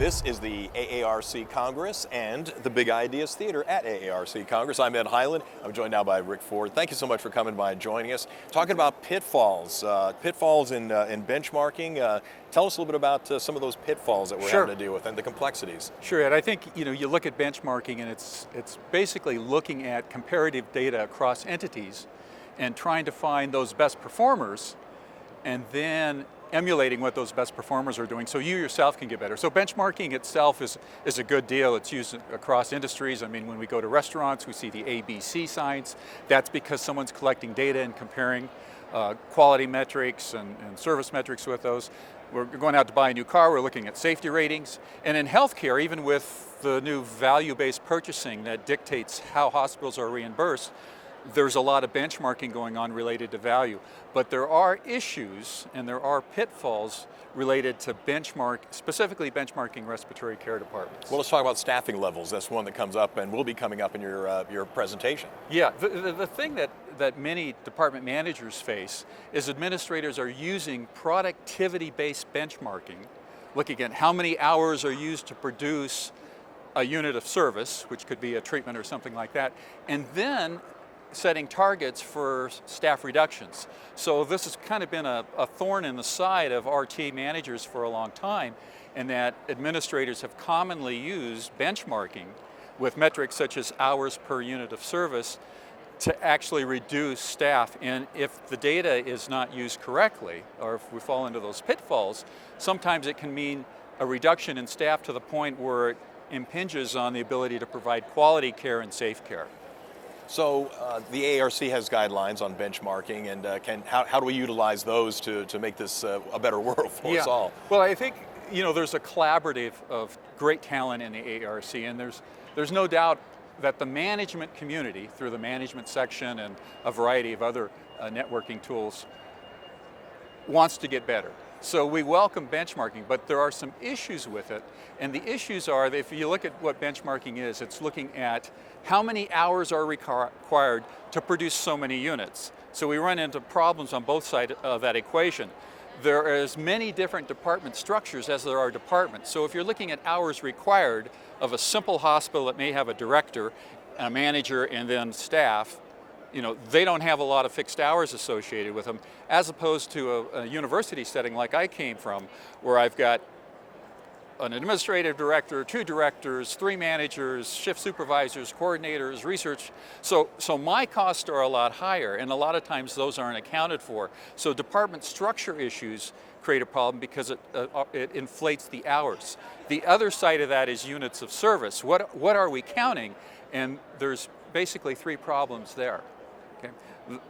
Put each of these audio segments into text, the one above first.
This is the AARC Congress and the Big Ideas Theater at AARC Congress. I'm Ed Highland. I'm joined now by Rick Ford. Thank you so much for coming by and joining us. Talking about pitfalls, pitfalls in benchmarking. Tell us a little bit about some of those pitfalls that we're having to deal with and the complexities. Sure, Ed. I think you look at benchmarking and it's basically looking at comparative data across entities and trying to find those best performers and then emulating what those best performers are doing so you yourself can get better. So benchmarking itself is a good deal. It's used across industries. I mean, when we go to restaurants, we see the ABC signs. That's because someone's collecting data and comparing quality metrics and service metrics with those. We're going out to buy a new car, we're looking at safety ratings. And in healthcare, even with the new value-based purchasing that dictates how hospitals are reimbursed, there's a lot of benchmarking going on related to value. But there are issues and there are pitfalls related to specifically benchmarking respiratory care departments. Well, let's talk about staffing levels. That's one that comes up and will be coming up in your presentation. Yeah, the thing that many department managers face is administrators are using productivity-based benchmarking, looking at how many hours are used to produce a unit of service, which could be a treatment or something like that, and then setting targets for staff reductions. So this has kind of been a thorn in the side of RT managers for a long time, in that administrators have commonly used benchmarking with metrics such as hours per unit of service to actually reduce staff. And if the data is not used correctly, or if we fall into those pitfalls, sometimes it can mean a reduction in staff to the point where it impinges on the ability to provide quality care and safe care. So the AARC has guidelines on benchmarking, and how do we utilize those to make this a better world for us all? Well, I think there's a collaborative of great talent in the AARC, and there's no doubt that the management community, through the management section and a variety of other networking tools, wants to get better. So we welcome benchmarking, but there are some issues with it. And the issues are that if you look at what benchmarking is, it's looking at how many hours are required to produce so many units. So we run into problems on both sides of that equation. There are as many different department structures as there are departments. So if you're looking at hours required of a simple hospital that may have a director, a manager, and then staff, they don't have a lot of fixed hours associated with them, as opposed to a university setting like I came from, where I've got an administrative director, 2 directors, 3 managers, shift supervisors, coordinators, research. So my costs are a lot higher, and a lot of times those aren't accounted for. So department structure issues create a problem because it inflates the hours. The other side of that is units of service. What are we counting? And there's basically 3 problems there. Okay.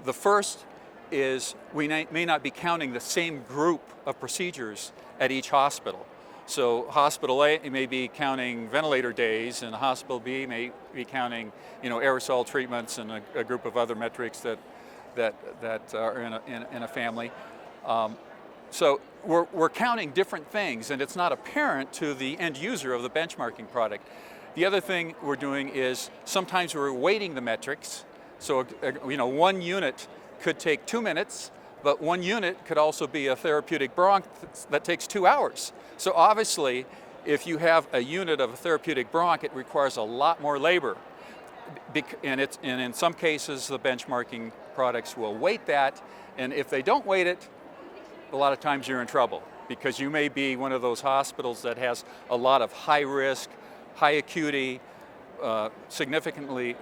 The first is we may not be counting the same group of procedures at each hospital. So hospital A may be counting ventilator days, and hospital B may be counting aerosol treatments and a group of other metrics that are in a family. So we're counting different things, and it's not apparent to the end user of the benchmarking product. The other thing we're doing is sometimes we're weighting the metrics. So, 1 unit could take 2 minutes, but 1 unit could also be a therapeutic bronch that takes 2 hours. So obviously, if you have a unit of a therapeutic bronch, it requires a lot more labor. And in some cases, the benchmarking products will weight that, and if they don't weight it, a lot of times you're in trouble, because you may be one of those hospitals that has a lot of high risk, high acuity, significantly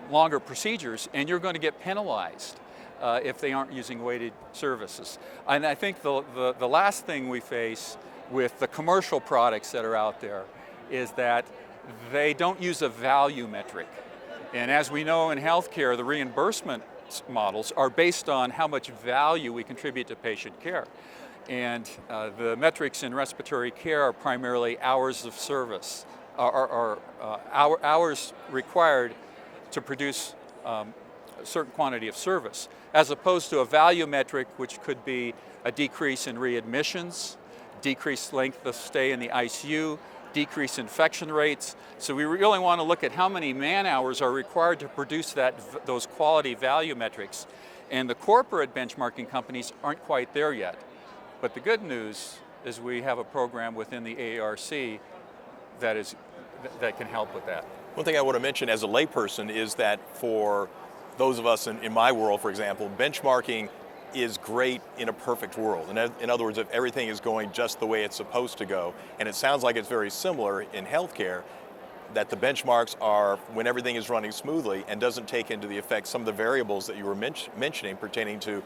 longer procedures, and you're going to get penalized if they aren't using weighted services. And I think the last thing we face with the commercial products that are out there is that they don't use a value metric. And as we know in healthcare, the reimbursement models are based on how much value we contribute to patient care. And the metrics in respiratory care are primarily hours of service, hours required to produce a certain quantity of service, as opposed to a value metric which could be a decrease in readmissions, decreased length of stay in the ICU, decreased infection rates. So we really want to look at how many man hours are required to produce those quality value metrics. And the corporate benchmarking companies aren't quite there yet. But the good news is we have a program within the AARC that can help with that. One thing I want to mention as a layperson is that for those of us in my world, for example, benchmarking is great in a perfect world. In other words, if everything is going just the way it's supposed to go, and it sounds like it's very similar in healthcare, that the benchmarks are when everything is running smoothly and doesn't take into the effect some of the variables that you were mentioning pertaining to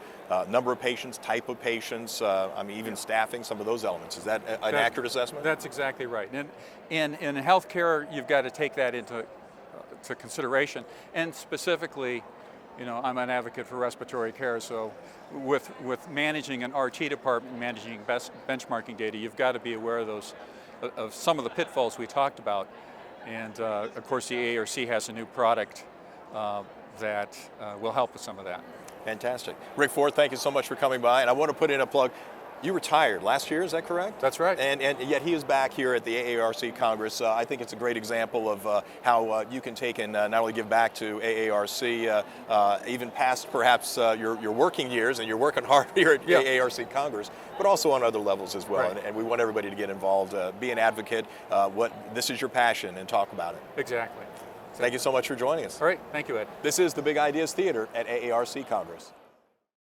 number of patients, type of patients, I mean even staffing, some of those elements. Is that an accurate assessment? That's exactly right. And in healthcare, you've got to take that into consideration. And specifically, I'm an advocate for respiratory care, so with managing an RT department, managing benchmarking data, you've got to be aware of some of the pitfalls we talked about. And of course, the AARC has a new product that will help with some of that. Fantastic. Rick Ford, thank you so much for coming by. And I want to put in a plug. You retired last year, is that correct? That's right. And yet he is back here at the AARC Congress. I think it's a great example of how you can take and not only give back to AARC, even past perhaps your working years, and you're working hard here at AARC Congress, but also on other levels as well. Right. And we want everybody to get involved, be an advocate, this is your passion, and talk about it. Exactly. Thank you so much for joining us. All right, thank you, Ed. This is the Big Ideas Theater at AARC Congress.